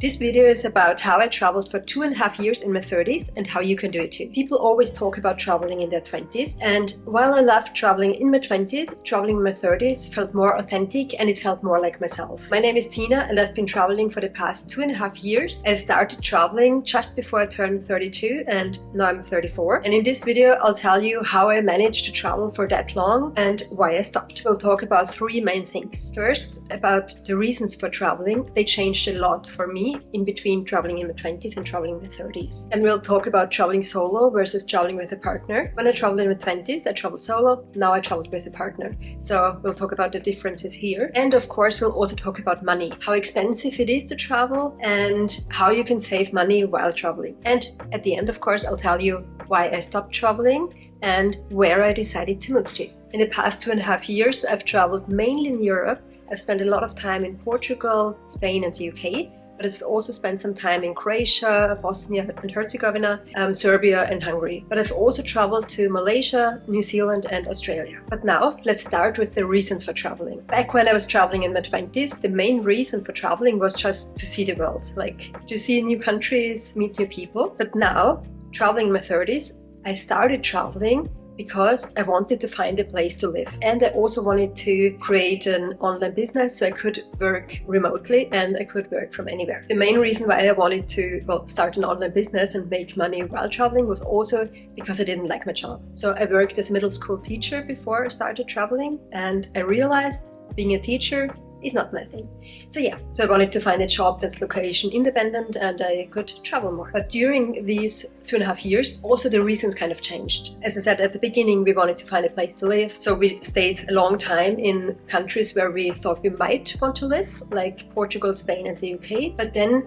This video is about how I traveled for 2.5 years in my 30s and how you can do it too. People always talk about traveling in their 20s, and while I loved traveling in my 20s, traveling in my 30s felt more authentic and it felt more like myself. My name is Tina and I've been traveling for the past 2.5 years. I started traveling just before I turned 32 and now I'm 34. And in this video I'll tell you how I managed to travel for that long and why I stopped. We'll talk about three main things. First, about the reasons for traveling. They changed a lot for me in between traveling in my 20s and traveling in my 30s. And we'll talk about traveling solo versus traveling with a partner. When I traveled in my 20s, I traveled solo. Now I traveled with a partner. So we'll talk about the differences here. And of course, we'll also talk about money, how expensive it is to travel and how you can save money while traveling. And at the end, of course, I'll tell you why I stopped traveling and where I decided to move to. In the past 2.5 years, I've traveled mainly in Europe. I've spent a lot of time in Portugal, Spain and the UK. But I've also spent some time in Croatia, Bosnia and Herzegovina, Serbia and Hungary. But I've also traveled to Malaysia, New Zealand and Australia. But now let's start with the reasons for traveling. Back when I was traveling in my 20s, the main reason for traveling was just to see the world, like to see new countries, meet new people. But now, traveling in my 30s, I started traveling because I wanted to find a place to live. And I also wanted to create an online business so I could work remotely and I could work from anywhere. The main reason why I wanted to start an online business and make money while traveling was also because I didn't like my job. So I worked as a middle school teacher before I started traveling, and I realized being a teacher is not my thing. So I wanted to find a job that's location independent and I could travel more. But during these 2.5 years, also the reasons kind of changed. As I said at the beginning, we wanted to find a place to live. So we stayed a long time in countries where we thought we might want to live, like Portugal, Spain and the UK. But then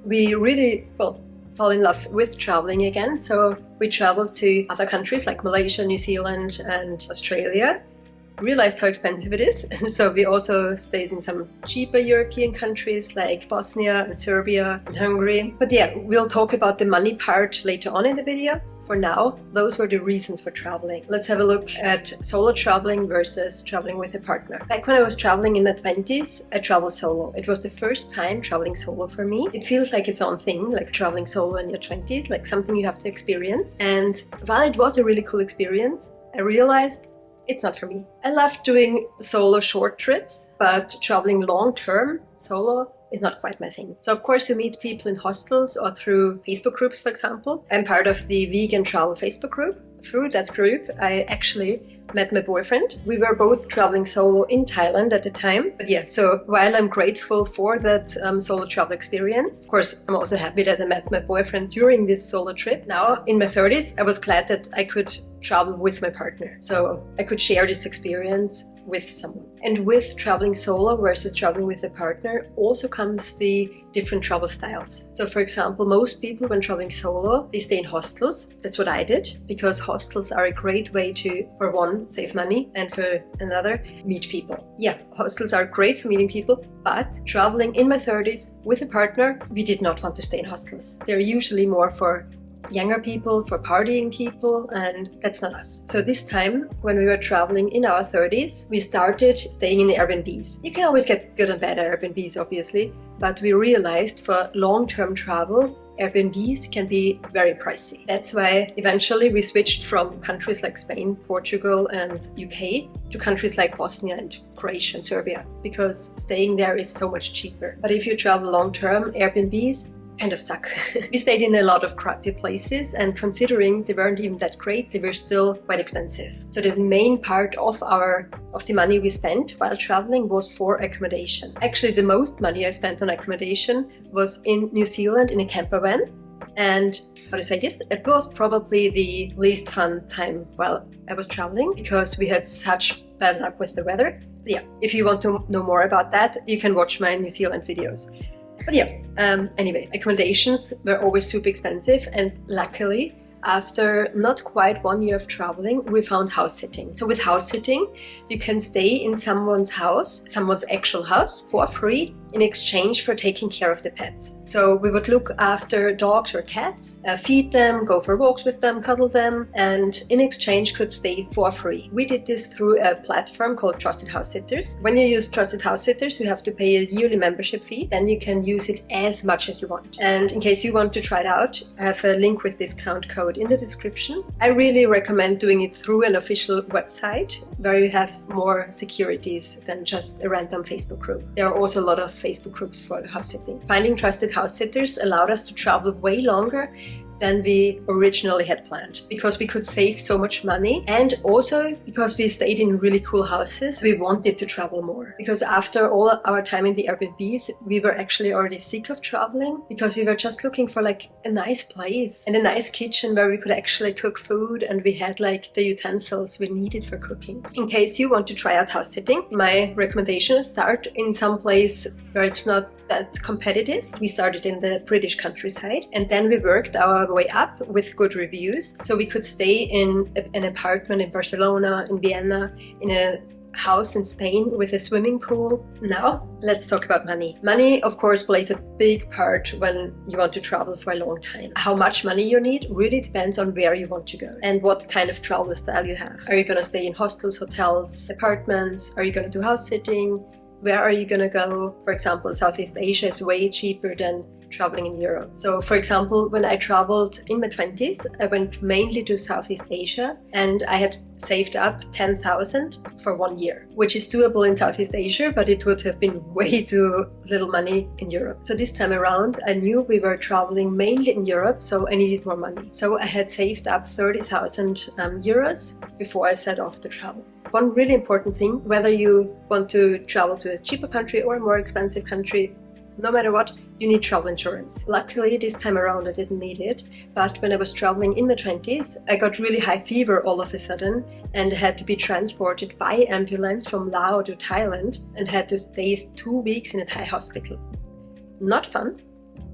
we really, fell in love with traveling again. So we traveled to other countries like Malaysia, New Zealand and Australia. Realized how expensive it is. So we also stayed in some cheaper European countries like Bosnia and Serbia and Hungary. But yeah, we'll talk about the money part later on in the video. For now, those were the reasons for traveling. Let's have a look at solo traveling versus traveling with a partner. Back when I was traveling in the 20s, I traveled solo. It was the first time traveling solo for me. It feels like its own thing, like traveling solo in your 20s, like something you have to experience. And while it was a really cool experience, I realized it's not for me. I love doing solo short trips, but traveling long-term solo is not quite my thing. So of course you meet people in hostels or through Facebook groups, for example. I'm part of the Vegan Travel Facebook group. Through that group, I actually met my boyfriend. We were both traveling solo in Thailand at the time. But yeah, so while I'm grateful for that solo travel experience, of course, I'm also happy that I met my boyfriend during this solo trip. Now, in my 30s, I was glad that I could travel with my partner. So I could share this experience with someone. And with traveling solo versus traveling with a partner also comes the different travel styles. So for example, most people when traveling solo, they stay in hostels. That's what I did, because hostels are a great way to, for one, save money and for another, meet people. Yeah, hostels are great for meeting people, but traveling in my 30s with a partner, we did not want to stay in hostels. They're usually more for younger people, for partying people, and that's not us. So this time, when we were traveling in our 30s, we started staying in the Airbnbs. You can always get good and bad Airbnbs, obviously, but we realized for long-term travel, Airbnbs can be very pricey. That's why eventually we switched from countries like Spain, Portugal and UK to countries like Bosnia and Croatia and Serbia, because staying there is so much cheaper. But if you travel long-term, Airbnbs kind of suck. We stayed in a lot of crappy places, and considering they weren't even that great, they were still quite expensive. So the main part of the money we spent while traveling was for accommodation. Actually, the most money I spent on accommodation was in New Zealand in a camper van. And how to say this? It was probably the least fun time while I was traveling, because we had such bad luck with the weather. Yeah, if you want to know more about that, you can watch my New Zealand videos. But yeah, anyway, accommodations were always super expensive, and luckily, after not quite 1 year of traveling, we found house sitting. So with house sitting, you can stay in someone's house, someone's actual house, for free in exchange for taking care of the pets. So we would look after dogs or cats, feed them, go for walks with them, cuddle them, and in exchange could stay for free. We did this through a platform called Trusted House Sitters. When you use Trusted House Sitters, you have to pay a yearly membership fee. Then you can use it as much as you want. And in case you want to try it out, I have a link with discount code in the description. I really recommend doing it through an official website where you have more securities than just a random Facebook group. There are also a lot of Facebook groups for house sitting. Finding trusted house sitters allowed us to travel way longer than we originally had planned, because we could save so much money, and also because we stayed in really cool houses. We wanted to travel more, because after all our time in the Airbnbs, we were actually already sick of traveling, because we were just looking for like a nice place and a nice kitchen where we could actually cook food, and we had like the utensils we needed for cooking. In case you want to try out house sitting, my recommendation is start in some place where it's not that competitive. We started in the British countryside, and then we worked our way up with good reviews. So we could stay in an apartment in Barcelona, in Vienna, in a house in Spain with a swimming pool. Now, let's talk about money. Money, of course, plays a big part when you want to travel for a long time. How much money you need really depends on where you want to go and what kind of travel style you have. Are you going to stay in hostels, hotels, apartments? Are you going to do house sitting? Where are you going to go? For example, Southeast Asia is way cheaper than traveling in Europe. So for example, when I traveled in my 20s, I went mainly to Southeast Asia, and I had saved up 10,000 for 1 year, which is doable in Southeast Asia, but it would have been way too little money in Europe. So this time around, I knew we were traveling mainly in Europe, so I needed more money. So I had saved up 30,000 euros before I set off to travel. One really important thing, whether you want to travel to a cheaper country or a more expensive country, no matter what, you need travel insurance. Luckily, this time around I didn't need it, but when I was traveling in my 20s, I got really high fever all of a sudden and had to be transported by ambulance from Laos to Thailand and had to stay 2 weeks in a Thai hospital. Not fun,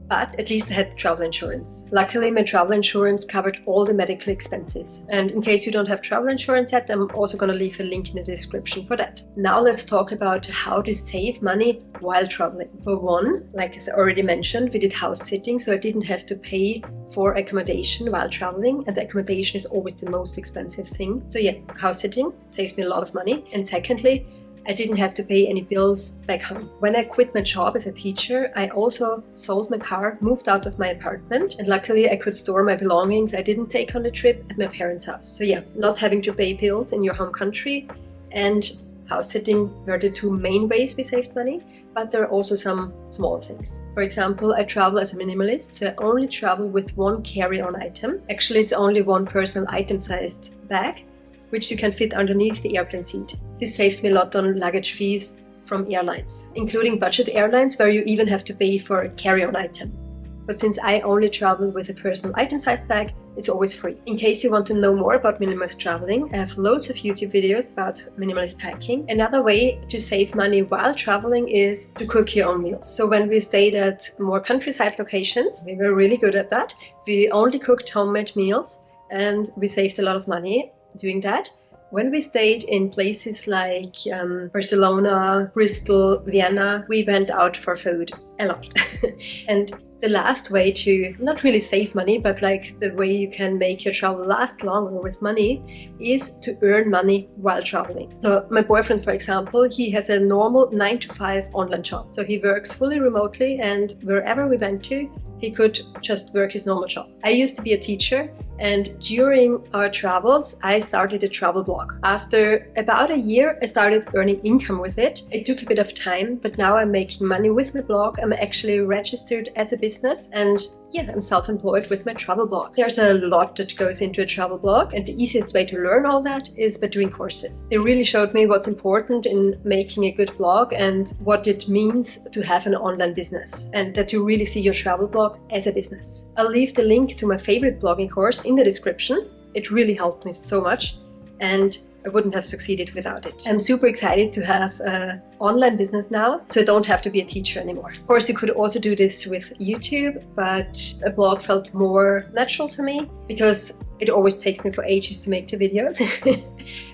but at least I had travel insurance. Luckily, my travel insurance covered all the medical expenses. And in case you don't have travel insurance yet, I'm also going to leave a link in the description for that. Now let's talk about how to save money while traveling. For one, like I already mentioned, we did house sitting, so I didn't have to pay for accommodation while traveling, and the accommodation is always the most expensive thing. So yeah, house sitting saves me a lot of money. And secondly, I didn't have to pay any bills back home. When I quit my job as a teacher, I also sold my car, moved out of my apartment, and luckily I could store my belongings I didn't take on the trip at my parents' house. So yeah, not having to pay bills in your home country and house sitting were the two main ways we saved money, but there are also some small things. For example, I travel as a minimalist, so I only travel with one carry-on item. Actually, it's only one personal item-sized bag, which you can fit underneath the airplane seat. This saves me a lot on luggage fees from airlines, including budget airlines where you even have to pay for a carry-on item. But since I only travel with a personal item-sized bag, it's always free. In case you want to know more about minimalist traveling, I have loads of YouTube videos about minimalist packing. Another way to save money while traveling is to cook your own meals. So when we stayed at more countryside locations, we were really good at that. We only cooked homemade meals and we saved a lot of money doing that. When we stayed in places like Barcelona, Bristol, Vienna, we went out for food a lot. And the last way to not really save money, but like the way you can make your travel last longer with money is to earn money while traveling. So my boyfriend, for example, he has a normal 9-to-5 online job. So he works fully remotely, and wherever we went to, he could just work his normal job. I used to be a teacher, and during our travels, I started a travel blog. After about a year, I started earning income with it. It took a bit of time, but now I'm making money with my blog. I'm actually registered as a business, and yeah, I'm self-employed with my travel blog. There's a lot that goes into a travel blog, and the easiest way to learn all that is by doing courses. They really showed me what's important in making a good blog and what it means to have an online business, and that you really see your travel blog as a business. I'll leave the link to my favorite blogging course in the description. It really helped me so much, and I wouldn't have succeeded without it. I'm super excited to have an online business now, so I don't have to be a teacher anymore. Of course, you could also do this with YouTube, but a blog felt more natural to me because it always takes me for ages to make the videos.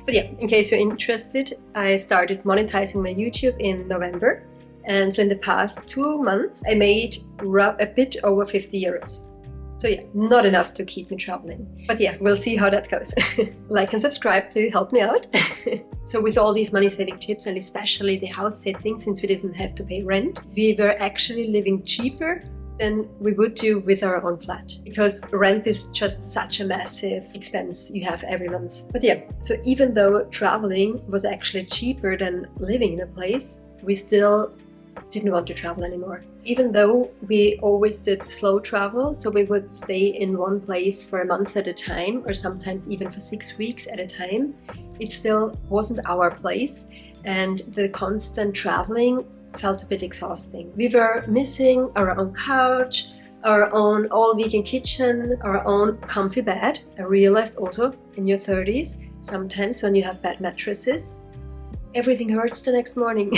But yeah, in case you're interested, I started monetizing my YouTube in November. And so in the past 2 months, I made a bit over 50 euros. So yeah, not enough to keep me traveling. But yeah, we'll see how that goes. Like and subscribe to help me out. So with all these money saving tips, and especially the house setting, since we didn't have to pay rent, we were actually living cheaper than we would do with our own flat, because rent is just such a massive expense you have every month. But yeah, so even though traveling was actually cheaper than living in a place, we still didn't want to travel anymore. Even though we always did slow travel, so we would stay in one place for a month at a time, or sometimes even for 6 weeks at a time, it still wasn't our place, and the constant traveling felt a bit exhausting. We were missing our own couch, our own all-vegan kitchen, our own comfy bed. I realized also in your 30s, sometimes when you have bad mattresses, everything hurts the next morning.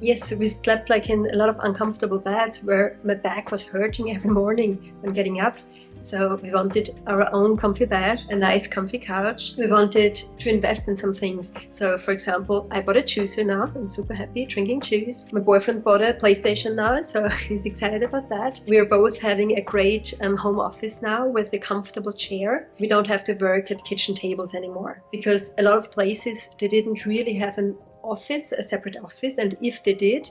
Yes, we slept like in a lot of uncomfortable beds where my back was hurting every morning when getting up. So we wanted our own comfy bed, a nice comfy couch. We wanted to invest in some things. So for example, I bought a juicer now. I'm super happy drinking juice. My boyfriend bought a PlayStation now, so he's excited about that. We are both having a great home office now with a comfortable chair. We don't have to work at kitchen tables anymore, because a lot of places, they didn't really have an office, a separate office, and if they did,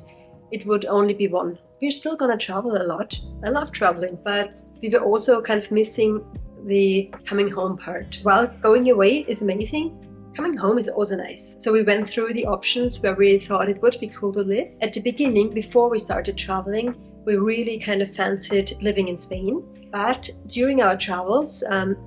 it would only be one. We're still gonna travel a lot. I love traveling, but we were also kind of missing the coming home part. While going away is amazing, coming home is also nice. So we went through the options where we thought it would be cool to live. At the beginning, before we started traveling, we really kind of fancied living in Spain. But during our travels,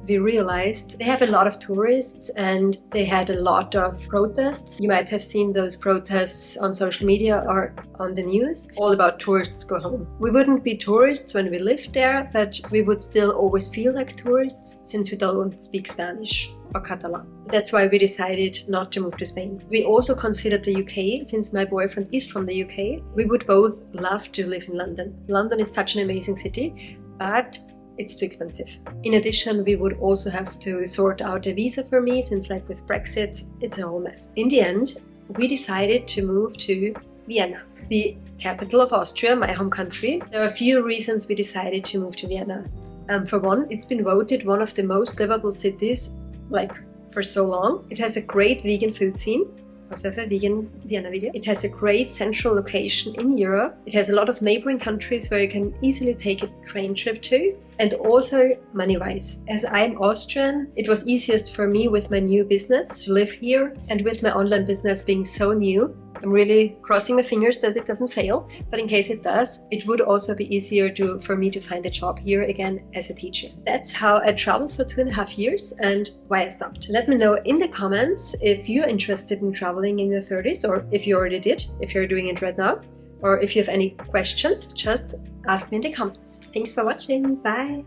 we realized they have a lot of tourists and they had a lot of protests. You might have seen those protests on social media or on the news, all about tourists go home. We wouldn't be tourists when we lived there, but we would still always feel like tourists since we don't speak Spanish or Catalan. That's why we decided not to move to Spain. We also considered the UK, since my boyfriend is from the UK. We would both love to live in London. London is such an amazing city, but it's too expensive. In addition, we would also have to sort out a visa for me, since like with Brexit, it's a whole mess. In the end, we decided to move to Vienna, the capital of Austria, my home country. There are a few reasons we decided to move to Vienna. For one, it's been voted one of the most livable cities for so long. It has a great vegan food scene. Also have a vegan Vienna video. It has a great central location in Europe. It has a lot of neighboring countries where you can easily take a train trip to. And also money-wise. As I'm Austrian, it was easiest for me with my new business to live here, and with my online business being so new, I'm really crossing my fingers that it doesn't fail, but in case it does, it would also be easier for me to find a job here again as a teacher. That's how I traveled for 2.5 years and why I stopped. Let me know in the comments if you're interested in traveling in your 30s, or if you already did, if you're doing it right now, or if you have any questions, just ask me in the comments. Thanks for watching, bye!